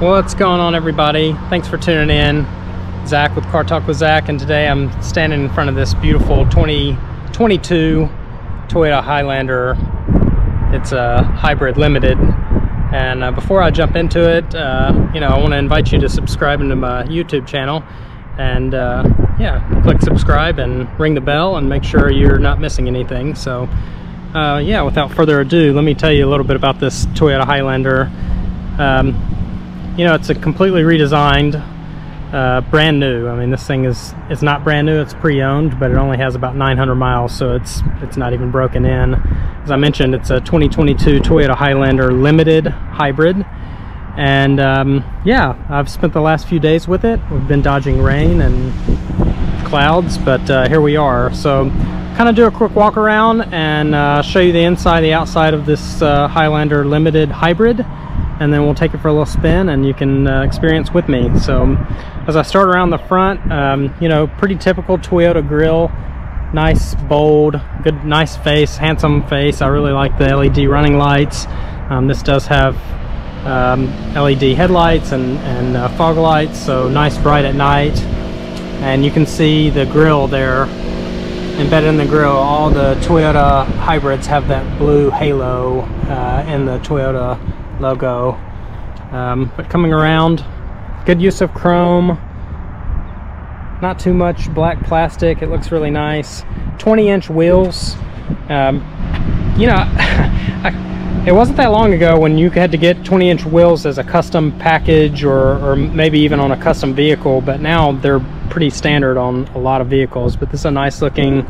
What's going on, everybody? Thanks for tuning in. Zach with Car Talk with Zach, and today I'm standing in front of this beautiful 2022 Toyota Highlander. It's a hybrid limited, and before I jump into it, I want to invite you to subscribe into my YouTube channel, and click subscribe and ring the bell and make sure you're not missing anything. So without further ado, let me tell you a little bit about this Toyota Highlander. It's a completely redesigned, brand new. I mean, this thing it's not brand new, it's pre-owned, but it only has about 900 miles, so it's not even broken in. As I mentioned, it's a 2022 Toyota Highlander Limited Hybrid, and I've spent the last few days with it. We've been dodging rain and clouds, but here we are. So kind of do a quick walk around and show you the inside, the outside of this Highlander Limited Hybrid, and then we'll take it for a little spin and you can experience with me. So as I start around the front, pretty typical Toyota grille, nice, bold, good, nice face, handsome face. I really like the LED running lights. This does have LED headlights and fog lights, so nice, bright at night. And you can see the grille there, embedded in the grille. All the Toyota hybrids have that blue halo in the Toyota logo. But coming around, good use of chrome, not too much black plastic. It looks really nice. 20-inch wheels. It wasn't that long ago when you had to get 20-inch wheels as a custom package or maybe even on a custom vehicle, but now they're pretty standard on a lot of vehicles. But this is a nice looking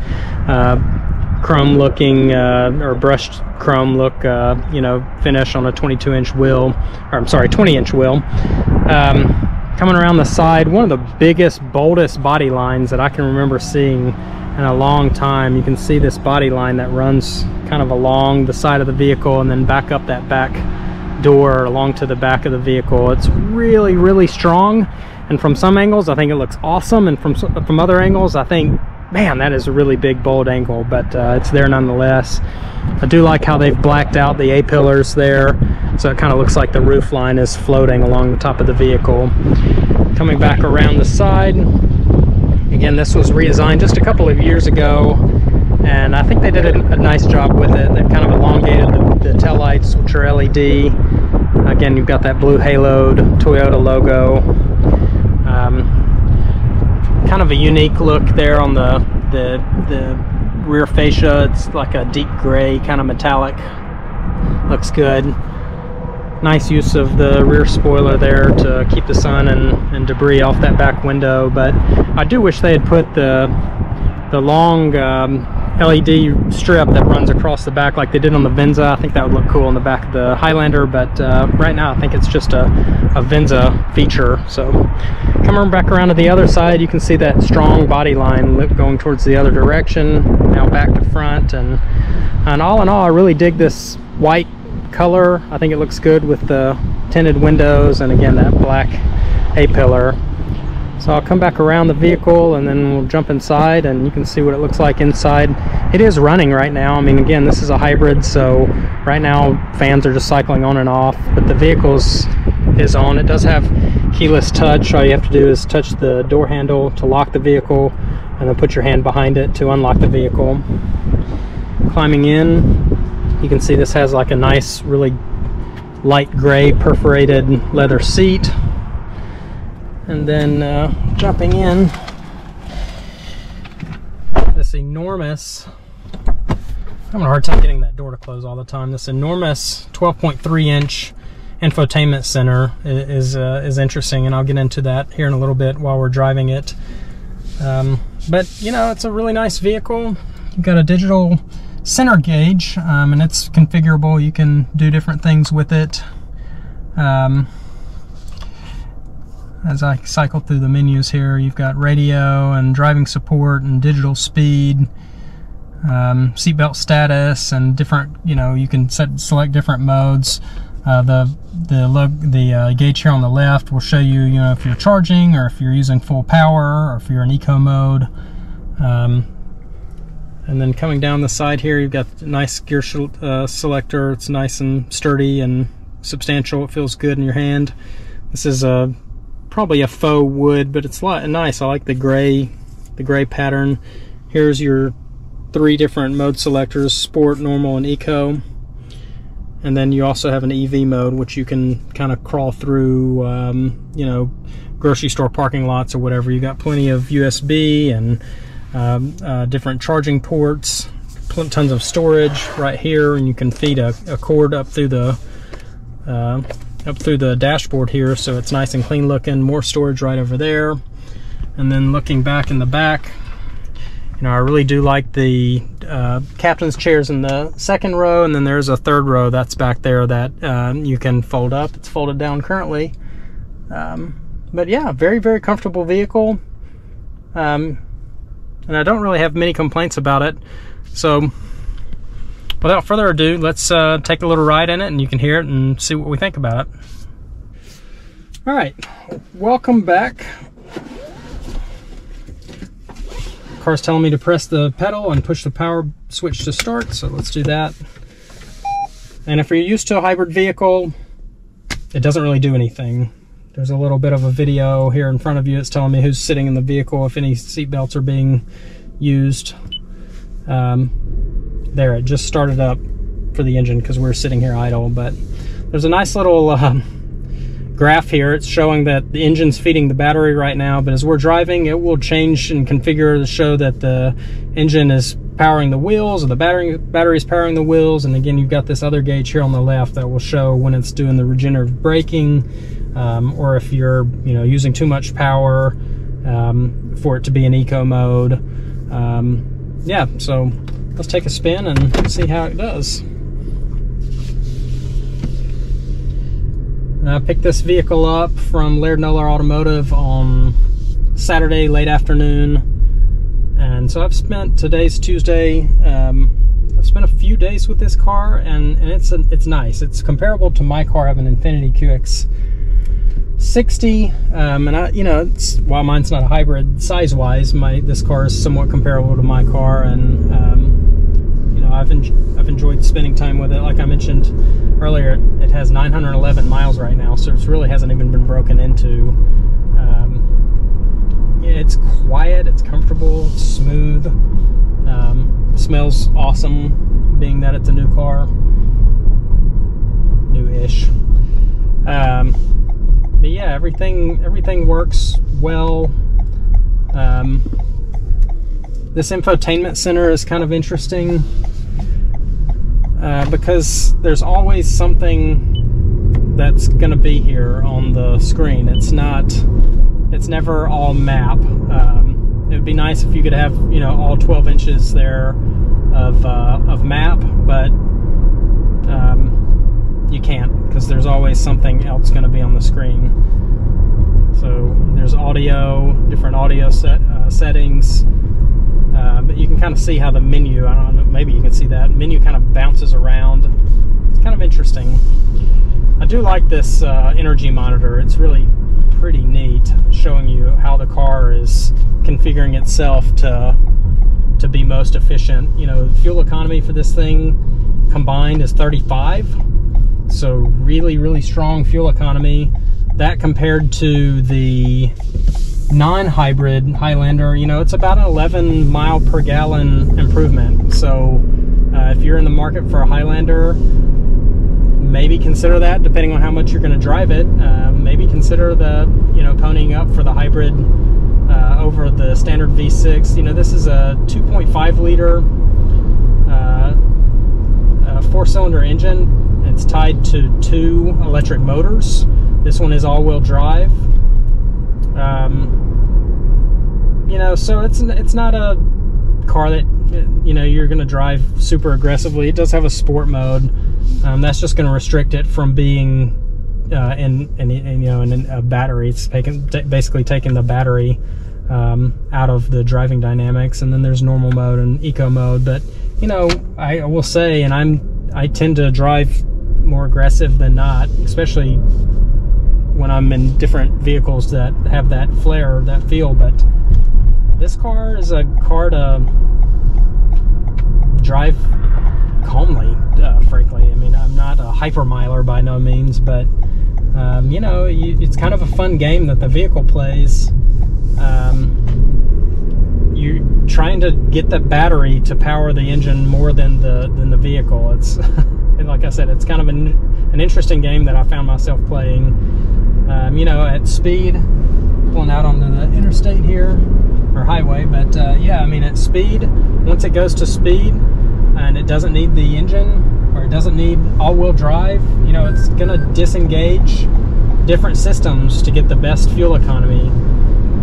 chrome looking or brushed chrome look finish on a 20-inch wheel. Coming around the side, one of the biggest, boldest body lines that I can remember seeing in a long time. You can see this body line that runs kind of along the side of the vehicle and then back up that back door along to the back of the vehicle. It's really, really strong, and from some angles I think it looks awesome, and from other angles I think, man, that is a really big, bold angle, but it's there nonetheless. I do like how they've blacked out the A-pillars there, so it kind of looks like the roof line is floating along the top of the vehicle. Coming back around the side, again, this was redesigned just a couple of years ago, and I think they did a nice job with it. They've kind of elongated the taillights, which are LED. Again, you've got that blue haloed Toyota logo. Kind of a unique look there on the rear fascia. It's like a deep gray, kind of metallic. Looks good. Nice use of the rear spoiler there to keep the sun and debris off that back window, but I do wish they had put the long LED strip that runs across the back like they did on the Venza. I think that would look cool on the back of the Highlander, but right now I think it's just a Venza feature. So coming back around to the other side, you can see that strong body line going towards the other direction, now back to front, and all in all, I really dig this white color. I think it looks good with the tinted windows and again that black A-pillar. So I'll come back around the vehicle and then we'll jump inside and you can see what it looks like inside. It is running right now. I mean, again, this is a hybrid, so right now fans are just cycling on and off, but the vehicle is on. It does have keyless touch. All you have to do is touch the door handle to lock the vehicle and then put your hand behind it to unlock the vehicle. Climbing in, you can see this has like a nice, really light gray perforated leather seat. And then jumping in, this enormous, I'm having a hard time getting that door to close all the time. This enormous 12.3-inch infotainment center is interesting, and I'll get into that here in a little bit while we're driving it. But it's a really nice vehicle. You've got a digital center gauge, and it's configurable. You can do different things with it. As I cycle through the menus here, you've got radio and driving support and digital speed, seatbelt status, and different, you can select different modes. The gauge here on the left will show you, if you're charging or if you're using full power or if you're in eco mode. And then coming down the side here, you've got a nice gear selector. It's nice and sturdy and substantial. It feels good in your hand. This is probably a faux wood, but it's nice. I like the gray pattern. Here's your 3 different mode selectors: Sport, Normal, and Eco. And then you also have an EV mode, which you can kind of crawl through, you know, grocery store parking lots or whatever. You got plenty of USB and different charging ports, tons of storage right here, and you can feed a cord up through the dashboard here, so it's nice and clean looking. More storage right over there. And then looking back in the back, you know, I really do like the captain's chairs in the 2nd row, and then there's a 3rd row that's back there that you can fold up. It's folded down currently. But yeah, very, very comfortable vehicle. And I don't really have many complaints about it. So without further ado, let's take a little ride in it, and you can hear it and see what we think about it. All right, welcome back. Car's telling me to press the pedal and push the power switch to start, so let's do that. And if you're used to a hybrid vehicle, it doesn't really do anything. There's a little bit of a video here in front of you. It's telling me who's sitting in the vehicle, if any seat belts are being used. There, it just started up for the engine because we're sitting here idle, but there's a nice little graph here. It's showing that the engine's feeding the battery right now, but as we're driving, it will change and configure to show that the engine is powering the wheels, or the battery is powering the wheels. And again, you've got this other gauge here on the left that will show when it's doing the regenerative braking, or if you're, you know, using too much power for it to be in eco mode. Yeah, so let's take a spin and see how it does. I picked this vehicle up from Laird Nuller Automotive on Saturday late afternoon, and so I've spent, today's Tuesday, I've spent a few days with this car, and it's nice. It's comparable to my car. I have an Infiniti QX60, and you know, while mine's not a hybrid size-wise, this car is somewhat comparable to my car, and you know, I've enjoyed spending time with it. Like I mentioned earlier, it has 911 miles right now, so it really hasn't even been broken into. Yeah, it's quiet, it's comfortable, it's smooth, smells awesome, being that it's a new car, new-ish. But yeah, everything works well. This infotainment center is kind of interesting. Because there's always something that's going to be here on the screen. It's never all map. It would be nice if you could have, you know, all 12 inches there of map, but you can't, because there's always something else going to be on the screen. So there's audio, different audio settings. But you can kind of see how the menu, I don't know, maybe you can see that menu kind of bounces around. It's kind of interesting. I do like this energy monitor. It's really pretty neat, showing you how the car is configuring itself to be most efficient. You know, fuel economy for this thing combined is 35, so really, really strong fuel economy. That compared to the non-hybrid Highlander, you know, it's about an 11 mile per gallon improvement. So if you're in the market for a Highlander, maybe consider that, depending on how much you're going to drive it. Maybe consider you know, ponying up for the hybrid over the standard V6. You know, this is a 2.5 liter 4-cylinder engine. It's tied to 2 electric motors. This one is all-wheel drive. You know, so it's not a car that, you know, you're going to drive super aggressively. It does have a sport mode. That's just going to restrict it from being in a battery. It's basically taking the battery out of the driving dynamics. And then there's normal mode and eco mode. But you know, I will say, and I tend to drive more aggressive than not, especially when I'm in different vehicles that have that flair, that feel. But this car is a car to drive calmly, frankly. I mean, I'm not a hyper miler by no means, but You know, it's kind of a fun game that the vehicle plays. You're trying to get the battery to power the engine more than the vehicle. It's like I said, it's kind of an interesting game that I found myself playing. You know, at speed, pulling out onto the interstate here, or highway, but yeah, I mean, at speed, once it goes to speed and it doesn't need the engine, or it doesn't need all-wheel drive, you know, it's gonna disengage different systems to get the best fuel economy.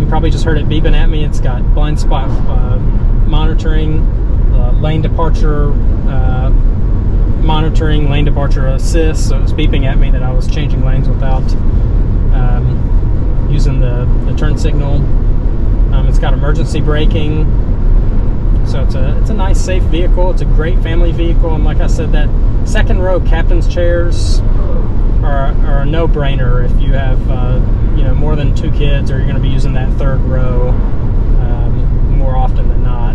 You probably just heard it beeping at me. It's got blind spot monitoring, lane departure monitoring, lane departure assist, so it's beeping at me that I was changing lanes without using the turn signal. It's got emergency braking, so it's a nice, safe vehicle. It's a great family vehicle, and like I said, that second row captain's chairs are a no-brainer if you have you know, more than 2 kids, or you're going to be using that third row more often than not.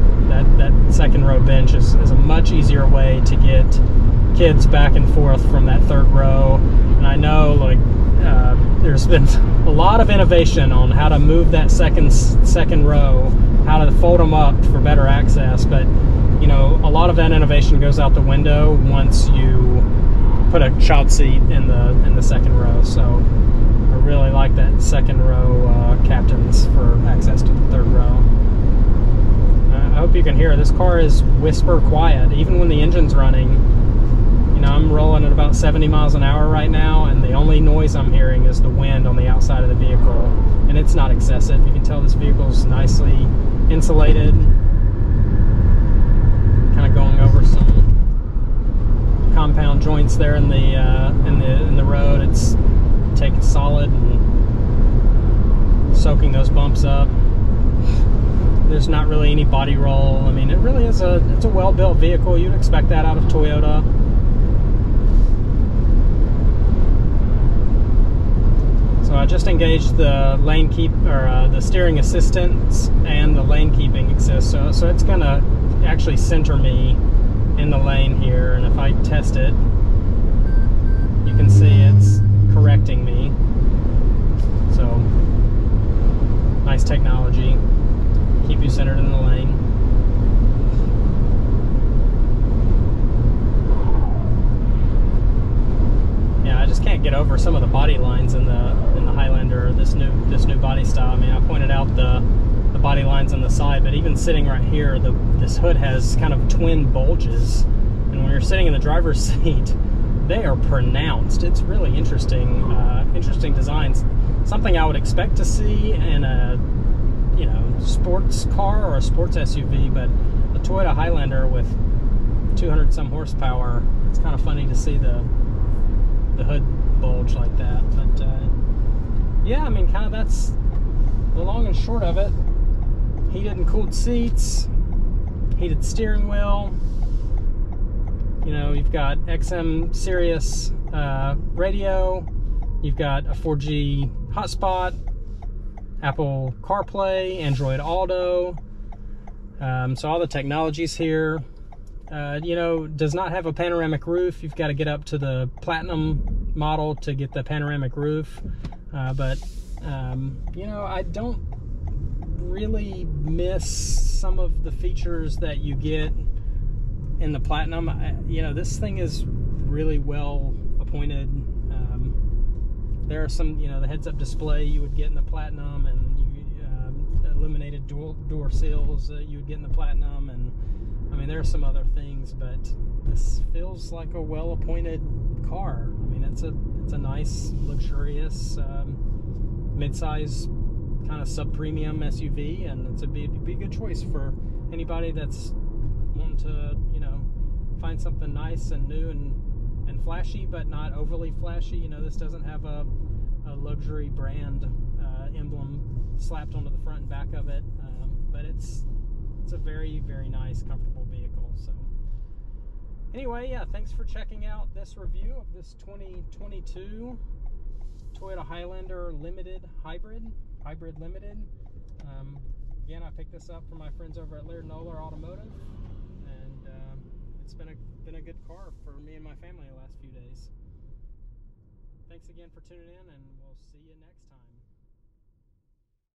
That second row bench is a much easier way to get kids back and forth from that third row. And I know, like, there's been a lot of innovation on how to move that second row, how to fold them up for better access, but you know, a lot of that innovation goes out the window once you put a child seat in the second row. So I really like that second row captains for access to the third row. I hope you can hear, this car is whisper quiet, even when the engine's running. You know, I'm rolling at about 70 miles an hour right now, and the only noise I'm hearing is the wind on the outside of the vehicle, and it's not excessive. You can tell this vehicle's nicely insulated. Kind of going over some compound joints there in the road. It's taking solid and soaking those bumps up. There's not really any body roll. I mean, it really is it's a well-built vehicle. You'd expect that out of Toyota. So I just engaged the lane keep, or the steering assistance and the lane keeping assist. So it's gonna actually center me in the lane here, and if I test it, you can see it's correcting me. So nice technology. Keep you centered in the lane. Yeah, I just can't get over some of the body lines in the Highlander, this new body style. I mean, I pointed out the body lines on the side, but even sitting right here, this hood has kind of twin bulges, and when you're sitting in the driver's seat, they are pronounced. It's really interesting, interesting designs. Something I would expect to see in a, you know, sports car or a sports SUV, but the Toyota Highlander with 200 some horsepower, it's kind of funny to see the hood bulge like that. But yeah, I mean, kind of that's the long and short of it. Heated and cooled seats, heated steering wheel. You know, you've got XM Sirius radio, you've got a 4G hotspot, Apple CarPlay, Android Auto. So all the technology's here. You know, does not have a panoramic roof. You've got to get up to the Platinum model to get the panoramic roof. But you know, I don't really miss some of the features that you get in the Platinum. You know, this thing is really well appointed. There are some, you know, the heads-up display you would get in the Platinum, and illuminated door sills you would get in the Platinum, and I mean, there are some other things, but this feels like a well-appointed car. I mean, it's a nice, luxurious, mid-size kind of sub-premium SUV, and it'd be a good choice for anybody that's wanting to, you know, find something nice and new and flashy, but not overly flashy. You know, this doesn't have a luxury brand emblem slapped onto the front and back of it, but it's a very, very nice, comfortable vehicle. So anyway, yeah, thanks for checking out this review of this 2022 Toyota Highlander Limited Hybrid Limited. Again, I picked this up from my friends over at Laird Noller Automotive, and it's been a good car for me and my family the last few days. Thanks. thanks again for tuning in, and we'll see you next time.